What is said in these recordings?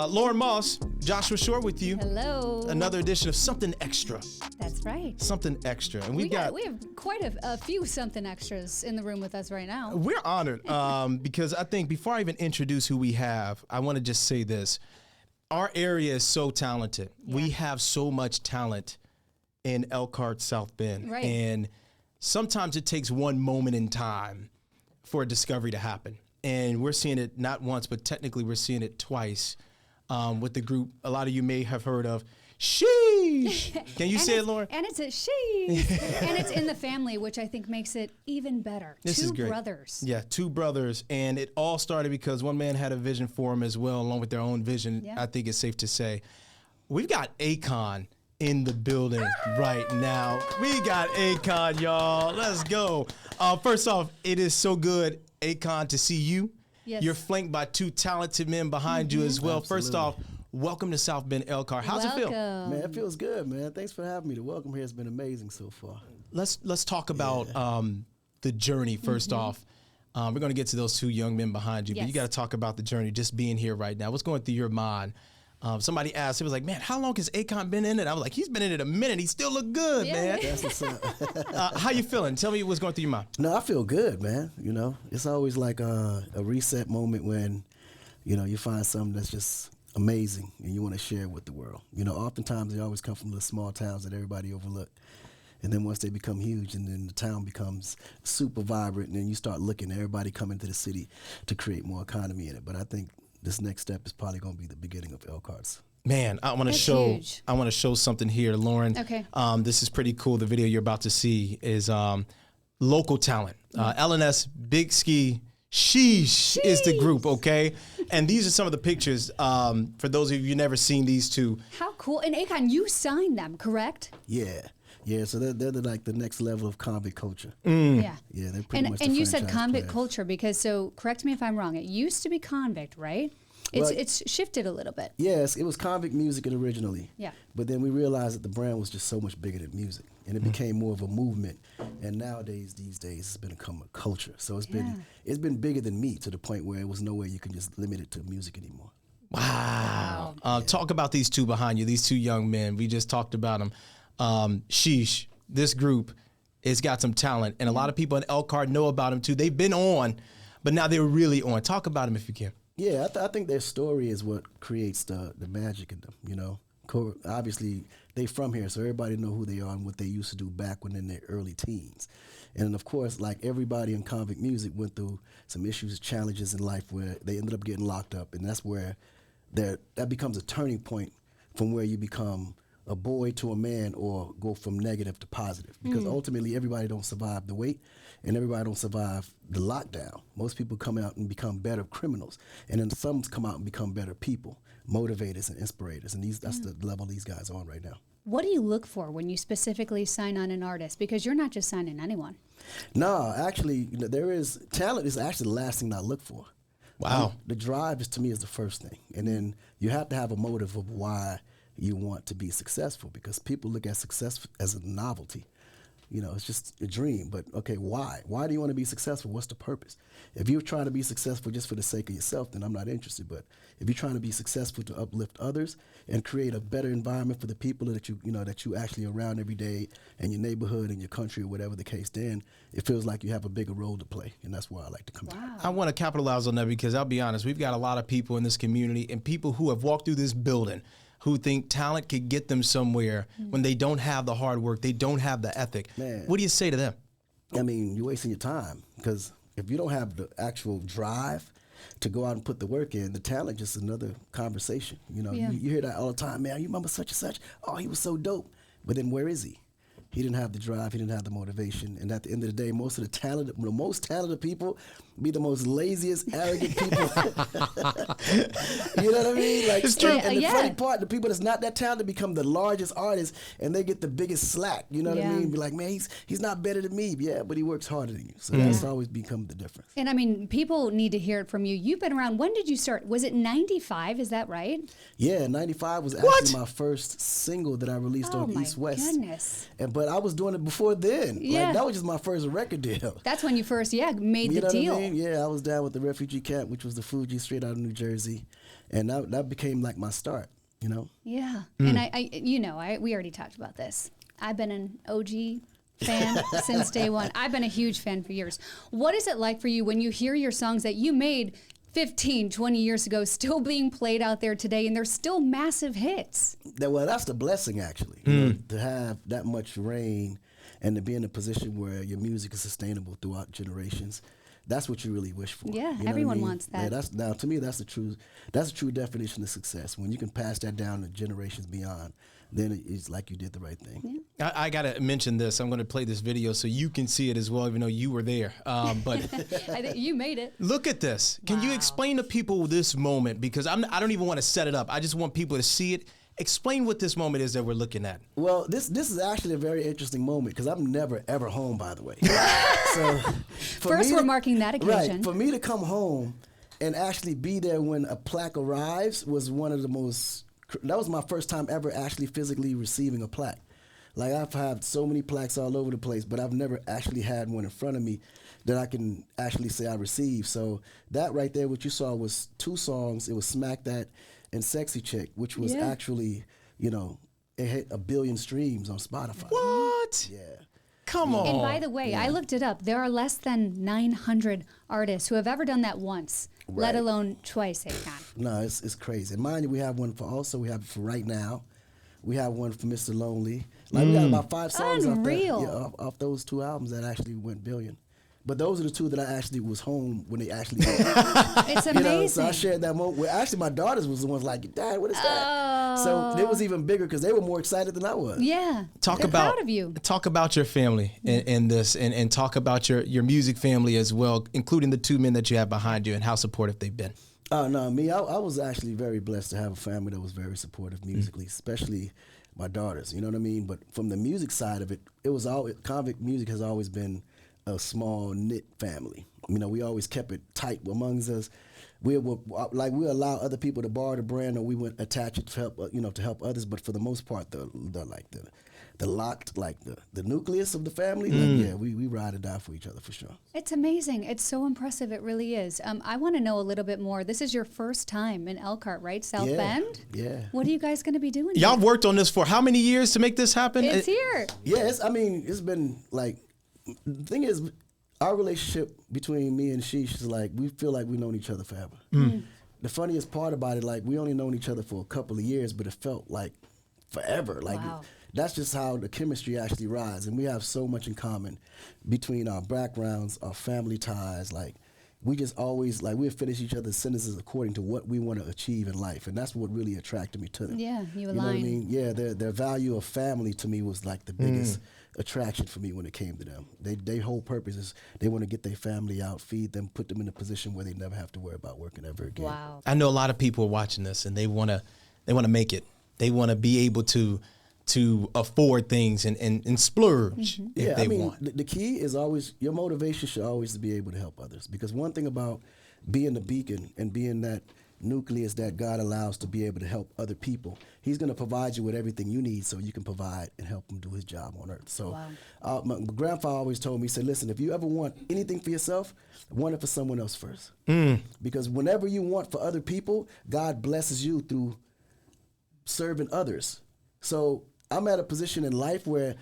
Lauren Moss, Joshua Shore with you. Hello. Another edition of Something Extra. That's right. Something Extra. And we have quite a few something extras in the room with us right now. We're honored because I think before I even introduce who we have, I want to just say this. Our area is so talented. Yeah. We have so much talent in Elkhart, South Bend. Right. And sometimes it takes one moment in time for a discovery to happen. And we're seeing it not once, but technically we're seeing it twice with the group a lot of you may have heard of, Sheesh. Can you say it, Lauren? And it's a Sheesh. And it's in the family, which I think makes it even better. This is great. Two brothers. Yeah, two brothers. And it all started because one man had a vision for him as well, along with their own vision, I think it's safe to say. We've got Akon in the building right now. We got Akon, y'all. Let's go. First off, it is so good, Akon, to see you. Yes. You're flanked by two talented men behind you as well. Absolutely. First off, welcome to South Bend, Elkhart. How's it feel? Man, it feels good, man. Thanks for having me. The welcome here has been amazing so far. Let's talk about the journey first off. We're going to get to those two young men behind you, but you got to talk about the journey, just being here right now. What's going through your mind? Somebody asked, it was like, man, how long has Akon been in it? I was like, he's been in it a minute. He still look good, man. That's what's up. How you feeling? Tell me what's going through your mind. No, I feel good, man. You know, it's always like a reset moment when, you know, you find something that's just amazing and you want to share it with the world. You know, oftentimes they always come from the small towns that everybody overlooked. And then once they become huge and then the town becomes super vibrant and then you start looking at everybody coming to the city to create more economy in it. But I think this next step is probably going to be the beginning of Elkhart's. Man, I want to show something here, Lauren. Okay. This is pretty cool. The video you're about to see is local talent. LNS Big Ski Sheesh is the group, okay? And these are some of the pictures. For those of you who've never seen these two. How cool. And Akon, you signed them, correct? Yeah. Yeah, so they're like the next level of convict culture. Yeah. Yeah, they're pretty much the And you said franchise convict players. culture because, so correct me if I'm wrong, it used to be convict, right? It's shifted a little bit. Yes, it was convict music originally. Yeah. But then we realized that the brand was just so much bigger than music, and it became more of a movement. And nowadays, these days, it's become a culture. So it's been bigger than me to the point where it was no way you can just limit it to music anymore. Wow. Talk about these two behind you, these two young men. We just talked about them. Sheesh, this group has got some talent, and a lot of people in Elkhart know about them too. They've been on, but now they're really on. Talk about them if you can. Yeah, I think their story is what creates the magic in them, you know. Obviously, they from here, so everybody know who they are and what they used to do back when in their early teens. And of course, like everybody in convict music went through some issues, challenges in life where they ended up getting locked up, and that's where that becomes a turning point from where you become a boy to a man or go from negative to positive. Because ultimately, everybody don't survive the wait, and everybody don't survive the lockdown. Most people come out and become better criminals, and then some come out and become better people, motivators and inspirators, and that's the level these guys are on right now. What do you look for when you specifically sign on an artist? Because you're not just signing anyone. No, actually, you know, talent is actually the last thing that I look for. Wow. The drive to me is the first thing, and then you have to have a motive of why you want to be successful, because people look at success as a novelty. You know, it's just a dream, but okay, why? Why do you want to be successful? What's the purpose? If you're trying to be successful just for the sake of yourself, then I'm not interested. But if you're trying to be successful to uplift others and create a better environment for the people that you actually around every day in your neighborhood, in your country, or whatever the case, then it feels like you have a bigger role to play, and that's why I like to come out. I want to capitalize on that because I'll be honest, we've got a lot of people in this community and people who have walked through this building who think talent could get them somewhere when they don't have the hard work, they don't have the ethic. Man. What do you say to them? I mean, you're wasting your time, because if you don't have the actual drive to go out and put the work in, the talent just another conversation. You know, you hear that all the time, man, you remember such and such? Oh, he was so dope. But then where is he? He didn't have the drive, he didn't have the motivation, and at the end of the day, the most talented people be the most laziest, arrogant people. You know what I mean? Like, it's true. And the funny part, the people that's not that talented become the largest artists, and they get the biggest slack. You know what I mean? Be like, man, he's not better than me. Yeah, but he works harder than you. So that's always become the difference. And I mean, people need to hear it from you. You've been around. When did you start? Was it 95? Is that right? Yeah, 95 was actually my first single that I released on East West. Oh my goodness. But I was doing it before then. Yeah. Like, that was just my first record deal. That's when you first, made the deal. What I mean? Yeah, I was down with the refugee camp, which was the Fuji, straight out of New Jersey. And that became like my start, you know? Yeah. And we already talked about this. I've been an OG fan since day one. I've been a huge fan for years. What is it like for you when you hear your songs that you made 15, 20 years ago still being played out there today, and they're still massive hits? Well, that's the blessing, actually, you know, to have that much reign and to be in a position where your music is sustainable throughout generations. That's what you really wish for. Yeah, you know everyone what I mean? wants that. Yeah, now to me, that's the true definition of success. When you can pass that down to generations beyond, then it's like you did the right thing. Yeah. I got to mention this. I'm going to play this video so you can see it as well, even though you were there. But I think you made it. look at this. Can you explain to people this moment? Because I don't even want to set it up. I just want people to see it. Explain what this moment is that we're looking at. Well, this is actually a very interesting moment because I'm never, ever home, by the way. So First, we're marking that occasion. Right. For me to come home and actually be there when a plaque arrives was one of the most... That was my first time ever actually physically receiving a plaque. Like, I've had so many plaques all over the place, but I've never actually had one in front of me that I can actually say I received. So that right there, what you saw was 2 songs. It was Smack That and Sexy Chick, which was actually, you know, it hit 1 billion streams on Spotify. What? Yeah. Come on. And by the way, I looked it up. There are less than 900 artists who have ever done that once, let alone twice, Akon. No, it's crazy. And mind you, we have one we have for Right Now. We have one for Mr. Lonely. Like, we got about 5 songs off those 2 albums that actually went billion. But those are the 2 that I actually was home when they actually went. It's amazing. You know, so I shared that moment. Well, actually, my daughters was the ones like, Dad, what is that? So it was even bigger because they were more excited than I was. Yeah. They're proud of you. Talk about your family in this, and talk about your music family as well, including the 2 men that you have behind you and how supportive they've been. Oh, no, me, I was actually very blessed to have a family that was very supportive musically, especially my daughters, you know what I mean? But from the music side of it, convict music has always been a small knit family. You know, we always kept it tight amongst us. We allow other people to borrow the brand, or we would attach it to help others. But for the most part, the nucleus of the family, we ride or die for each other for sure. It's amazing. It's so impressive. It really is. I want to know a little bit more. This is your first time in Elkhart, right? South Bend? Yeah. What are you guys going to be doing? Y'all worked on this for how many years to make this happen? It's here. Yeah, it's been like, the thing is, our relationship between me and Sheesh is like, we feel like we've known each other forever. The funniest part about it, like, we only known each other for a couple of years, but it felt like forever. Like, that's just how the chemistry actually rides. And we have so much in common between our backgrounds, our family ties. Like, we just always, like, we'll finish each other's sentences according to what we want to achieve in life. And that's what really attracted me to them. Yeah, you align. You know what I mean? Yeah, their value of family to me was like the biggest attraction for me when it came to them. Their whole purpose is they want to get their family out, feed them, put them in a position where they never have to worry about working ever again. Wow. I know a lot of people are watching this and they want to make it. They want to be able to afford things and splurge if they want. The key is always, your motivation should always be able to help others. Because one thing about being the beacon and being that nucleus that God allows to be able to help other people, He's going to provide you with everything you need so you can provide and help Him do His job on earth. So my grandfather always told me, he said, listen, if you ever want anything for yourself, want it for someone else first. Because whenever you want for other people, God blesses you through serving others. So I'm at a position in life where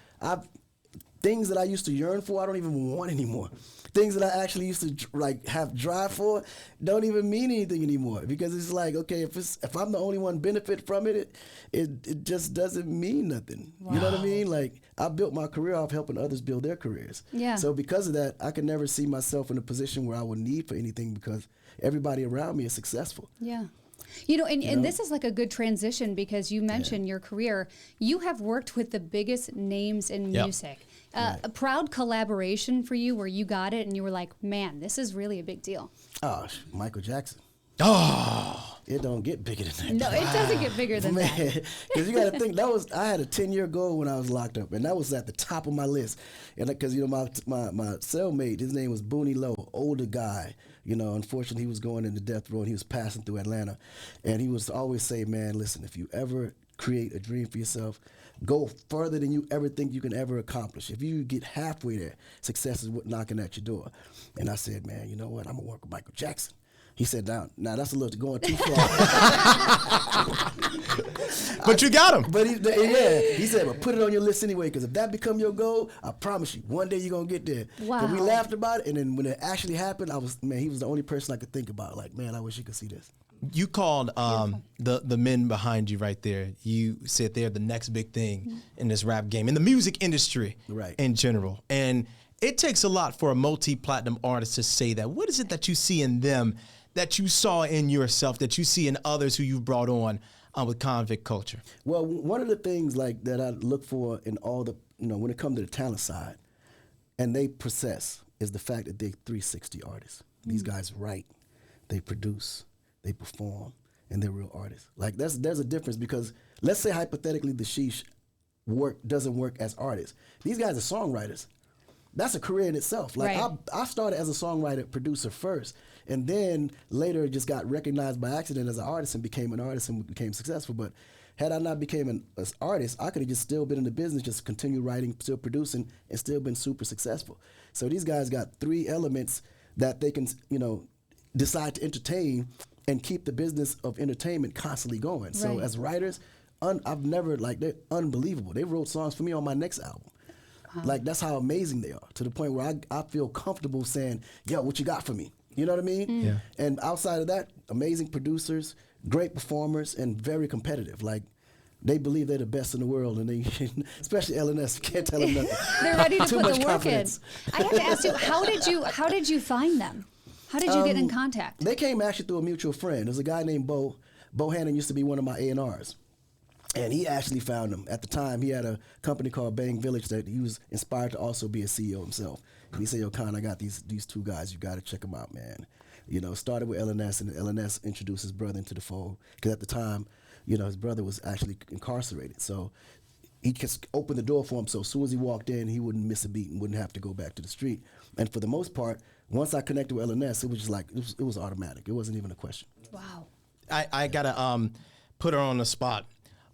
things that I used to yearn for, I don't even want anymore. Things that I actually used to have drive for don't even mean anything anymore, because it's like, okay, if I'm the only one benefit from it, it just doesn't mean nothing. Wow. You know what I mean? Like, I built my career off helping others build their careers. Yeah. So because of that, I can never see myself in a position where I would need for anything, because everybody around me is successful. Yeah. You know, and this is like a good transition, because you mentioned your career. You have worked with the biggest names in music. A proud collaboration for you where you got it and you were like, man, this is really a big deal. Oh, Michael Jackson. Oh, it don't get bigger than that. No, it doesn't get bigger than that. Because you got to think, I had a 10-year goal when I was locked up, and that was at the top of my list. And because, you know, my cellmate, his name was Booney Lowe, older guy. You know, unfortunately, he was going into death row, and he was passing through Atlanta. And he was always say, man, listen, if you ever create a dream for yourself, go further than you ever think you can ever accomplish. If you get halfway there, success is knocking at your door. And I said, man, you know what? I'm going to work with Michael Jackson. He said, now that's a little going too far. But you got him. But he said, well, put it on your list anyway, because if that become your goal, I promise you, one day you're going to get there. Wow. And we laughed about it, and then when it actually happened, he was the only person I could think about. Like, man, I wish you could see this. You called the men behind you right there. You said they're the next big thing in this rap game, in the music industry in general. And it takes a lot for a multi-platinum artist to say that. What is it that you see in them that you saw in yourself, that you see in others who you've brought on with Convict Culture? Well, one of the things like that I look for in all the, when it comes to the talent side, and they possess, is the fact that they're 360 artists. These guys write, they produce, they perform, and they're real artists. Like there's a difference, because let's say hypothetically the Sheesh doesn't work as artists. These guys are songwriters. That's a career in itself. Like I started as a songwriter producer first, and then later just got recognized by accident as an artist and became an artist and became successful. But had I not became an artist, I could have just still been in the business, just continue writing, still producing, and still been super successful. So these guys got 3 elements that they can, decide to entertain and keep the business of entertainment constantly going. So as writers, I've never, they're unbelievable. They wrote songs for me on my next album. Like, that's how amazing they are, to the point where I feel comfortable saying, yo, what you got for me? You know what I mean? Yeah. And outside of that, amazing producers, great performers, and very competitive. Like, they believe they're the best in the world, and they, especially LNS, can't tell them nothing. They're ready to Too put much the work confidence. in. I have to ask you, how did you find them? How did you get in contact? They came actually through a mutual friend. There's a guy named Bo. Bo Hannon used to be one of my A&Rs. And he actually found them. At the time, he had a company called Bang Village that he was inspired to also be a CEO himself. And he said, yo, Con, I got these 2 guys. You got to check them out, man. Started with LNS, and LNS introduced his brother into the fold. Because at the time, his brother was actually incarcerated. So he just opened the door for him. So as soon as he walked in, he wouldn't miss a beat and wouldn't have to go back to the street. And for the most part, once I connected with LNS, it was just like, it was automatic. It wasn't even a question. Wow. I got to put her on the spot.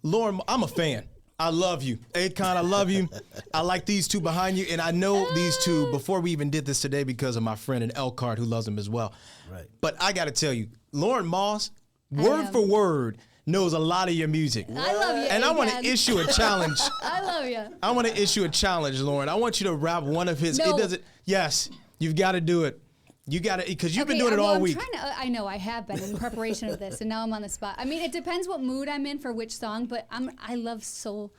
Lauren, I'm a fan. I love you. Akon, I love you. I like these 2 behind you, and I know these 2 before we even did this today because of my friend in Elkhart who loves them as well. Right. But I got to tell you, Lauren Moss, word for word, knows a lot of your music. I love you, and I want to issue a challenge. I love you. I want to issue a challenge, Lauren. I want you to rap one of his. No. It doesn't. Yes, you've got to do it. You got to, because you've been doing it all week. I know I have been in preparation of this, and now I'm on the spot. I mean, it depends what mood I'm in for which song, but I love Soul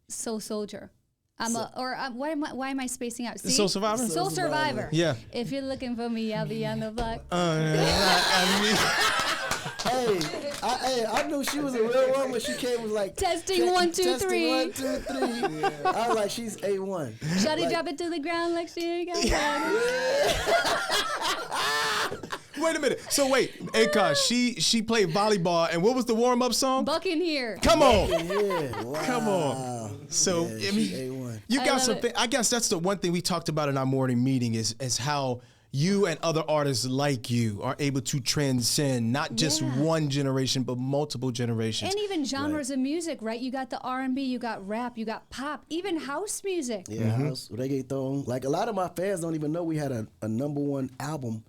Soldier. Why am I spacing out? See? Soul Survivor? Soul Survivor. Yeah. If you're looking for me, I'll be on the block. I knew she was a real one when she came and was like, testing 1 2 3. 1 2 3. I was like, she's A1. Shawty drop it to the ground like she ain't got Wait a minute. So wait, Akon, she played volleyball, and what was the warm-up song? Buck in here. Come on. Yeah, wow. Come on. So Yeah, I mean, A1. you got love something. I guess that's the one thing we talked about in our morning meeting is how you and other artists like you are able to transcend not just one generation but multiple generations. And even genres of music, right? You got the R&B, you got rap, you got pop, even house music. Yeah, house, reggaeton. Like, a lot of my fans don't even know we had a #1 album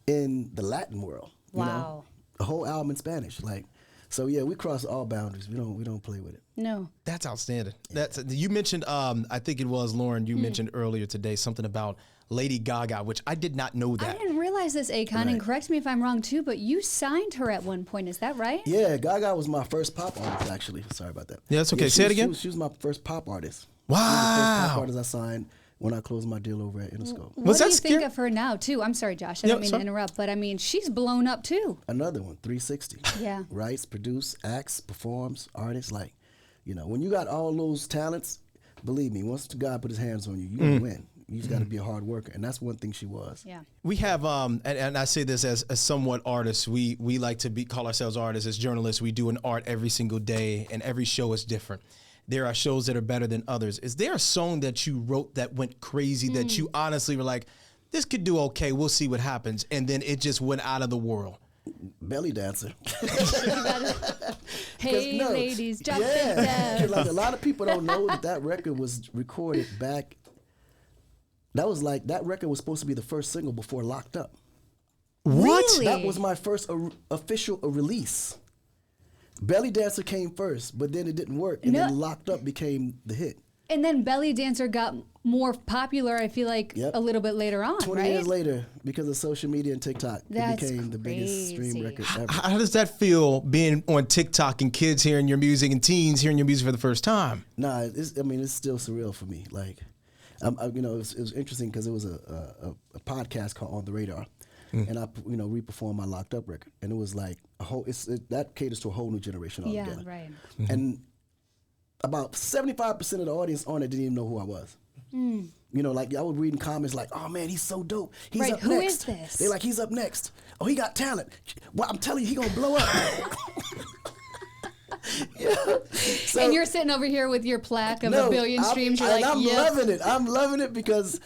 in the Latin world. Wow. A whole album in Spanish. Like, so yeah, we cross all boundaries. We don't play with it. No. That's outstanding. That's you mentioned. I think it was Lauren. You mentioned earlier today something about Lady Gaga, which I did not know that. I didn't realize this, Akon, and correct me if I'm wrong too, but you signed her at one point. Is that right? Yeah, Gaga was my first pop artist, actually. Sorry about that. Yeah, that's okay. Say it again. She was my first pop artist. Wow. She was the first pop artist I signed when I closed my deal over at Interscope. What do you think of her now, too? I'm sorry, Josh. I don't mean sorry. to interrupt, but I mean, she's blown up, too. Another one, 360. Yeah. Writes, produce, acts, performs, artists. Like, when you got all those talents, believe me, once God put his hands on you, you're going to win. You just got to be a hard worker, and that's one thing she was. Yeah. We have, and I say this as somewhat artists, we like to call ourselves artists. As journalists, we do an art every single day, and every show is different. There are shows that are better than others. Is there a song that you wrote that went crazy that you honestly were like, this could do okay, we'll see what happens, and then it just went out of the world? Belly dancer. Hey, ladies, drop it down. Like, a lot of people don't know that record was recorded back. That record was supposed to be the first single before Locked Up. What? Really? That was my first official release. Belly Dancer came first, but then it didn't work, and then Locked Up became the hit. And then Belly Dancer got more popular, I feel like, a little bit later on, 20 years later, because of social media and TikTok, That's it became the biggest stream record ever. How does that feel being on TikTok and kids hearing your music and teens hearing your music for the first time? Nah, it's still surreal for me. Like, it was interesting because it was a podcast called On the Radar. And I, re-performed my Locked Up record, and it was like that caters to a whole new generation altogether. Yeah, right. And about 75% of the audience on it didn't even know who I was. Like I would read in comments like, "Oh man, he's so dope. He's up next." Who is this? They're like, "He's up next. Oh, he got talent. Well, I'm telling you, he gonna blow up." So, and you're sitting over here with your plaque of 1 billion streams. You're like, I'm yep. loving it. I'm loving it because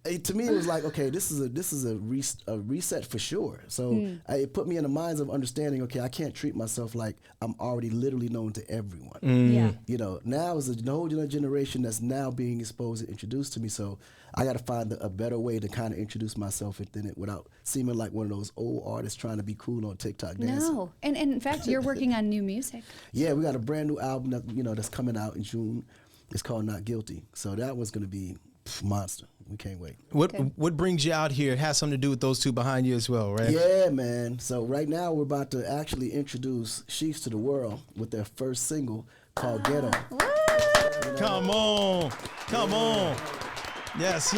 to me, it was like, okay, this is a reset for sure. So it put me in the minds of understanding, okay, I can't treat myself like I'm already literally known to everyone. Yeah. Now is a whole generation that's now being exposed and introduced to me. So I got to find a better way to kind of introduce myself within it without seeming like one of those old artists trying to be cool on TikTok dancing. No, and in fact, you're working on new music. Yeah, we got a brand new album that's coming out in June. It's called Not Guilty. So that one's going to be monster. We can't wait. What brings you out here? It has something to do with those two behind you as well, right? Yeah, man. So right now we're about to actually introduce Sheesh to the world with their first single called Ghetto. Come on. Yes.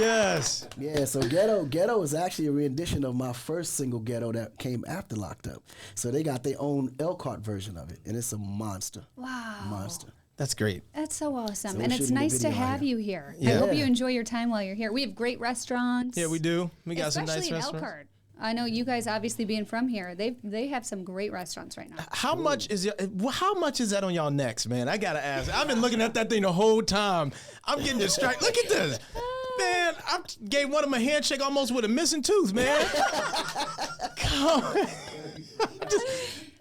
Yeah, so Ghetto is actually a rendition of my first single, Ghetto, that came after Locked Up. So they got their own Elkhart version of it, and it's a monster. Wow. Monster. That's great. That's so awesome. So and it's nice to have you here. Yeah. I hope you enjoy your time while you're here. We have great restaurants. Yeah, we do. We got some nice especially in restaurants. Elkhart. I know you guys, obviously being from here, they have some great restaurants right now. How much is that on y'all necks, man? I gotta ask. I've been looking at that thing the whole time. I'm getting distracted. Look at this. Man, I gave one of them a handshake almost with a missing tooth, man. Come on.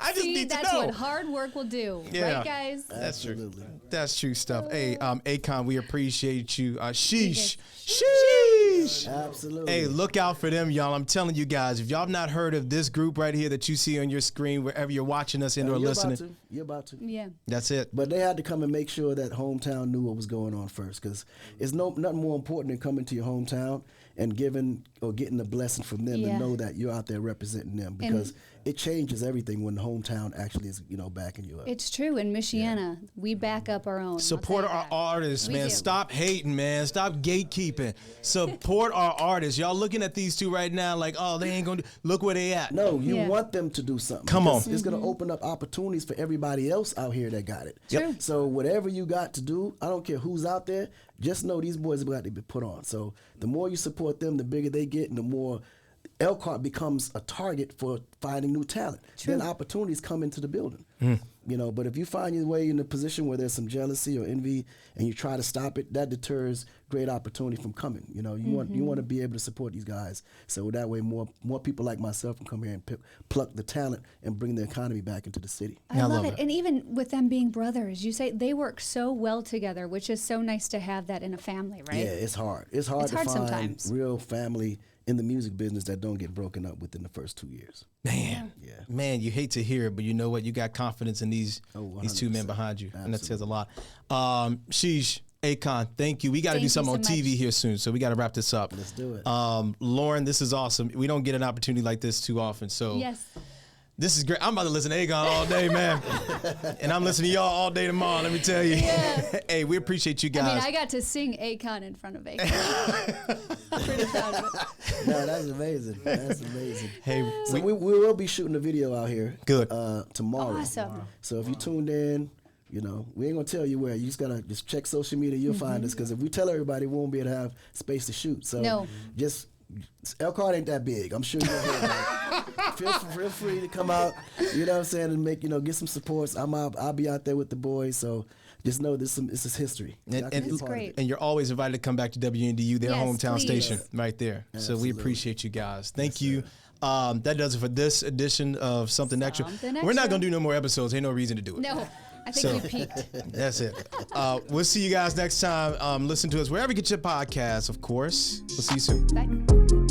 I just need to know. That's what hard work will do. Yeah. Right, guys? That's true. That's true stuff. Hey, Akon, we appreciate you. Sheesh. Sheesh. Absolutely. Hey, look out for them, y'all. I'm telling you guys, if y'all have not heard of this group right here that you see on your screen, wherever you're watching us and or listening. You're about to. Yeah. That's it. But they had to come and make sure that hometown knew what was going on first, because it's nothing more important than coming to your hometown and giving or getting a blessing from them to know that you're out there representing them, because it changes everything when the hometown actually is, backing you up. It's true. In Michiana, we back up our own. Support our artists, man. do. Stop hating, man. Stop gatekeeping. Support our artists. Y'all looking at these two right now like, oh, they ain't going to look where they at. No, you want them to do something. Come on. It's going to open up opportunities for everybody else out here that got it. True. So whatever you got to do, I don't care who's out there, just know these boys have got to be put on. So the more you support them, the bigger they get, and the more Elkhart becomes a target for finding new talent. Then opportunities come into the building. But if you find your way in a position where there's some jealousy or envy and you try to stop it, that deters great opportunity from coming. You want to be able to support these guys, so that way more people like myself can come here and pluck the talent and bring the economy back into the city. I love it. And even with them being brothers, you say they work so well together, which is so nice to have that in a family, right? Yeah, it's hard. It's hard to find sometimes. real family in the music business that don't get broken up within the first 2 years. Man, you hate to hear it, but you know what? You got confidence in these two men behind you, and that says a lot. Sheesh, Akon, thank you. We got to do something on TV here soon, so we got to wrap this up. Let's do it. Lauren, this is awesome. We don't get an opportunity like this too often, so this is great. I'm about to listen to Akon all day, man, and I'm listening to y'all all day tomorrow. Let me tell you. Hey, we appreciate you guys. I mean, I got to sing Akon in front of Akon. Pretty proud of it. No, that's amazing. That's amazing. Hey, so we will be shooting a video out here. Good. Tomorrow. Awesome. So if you tuned in, we ain't gonna tell you where. You just gotta check social media. You'll find us, because if we tell everybody, we won't be able to have space to shoot. So just Elkhart ain't that big. I'm sure you'll hear that. Feel free to come out. You know what I'm saying, and make get some supports. I'll be out there with the boys. So just know this is history. That's great. And you're always invited to come back to WNDU, their hometown station, right there. Absolutely. So we appreciate you guys. Thank you. That does it for this edition of Something Extra. We're not going to do no more episodes. Ain't no reason to do it. No, I think we peaked. That's it. We'll see you guys next time. Listen to us wherever you get your podcasts, of course. We'll see you soon. Bye.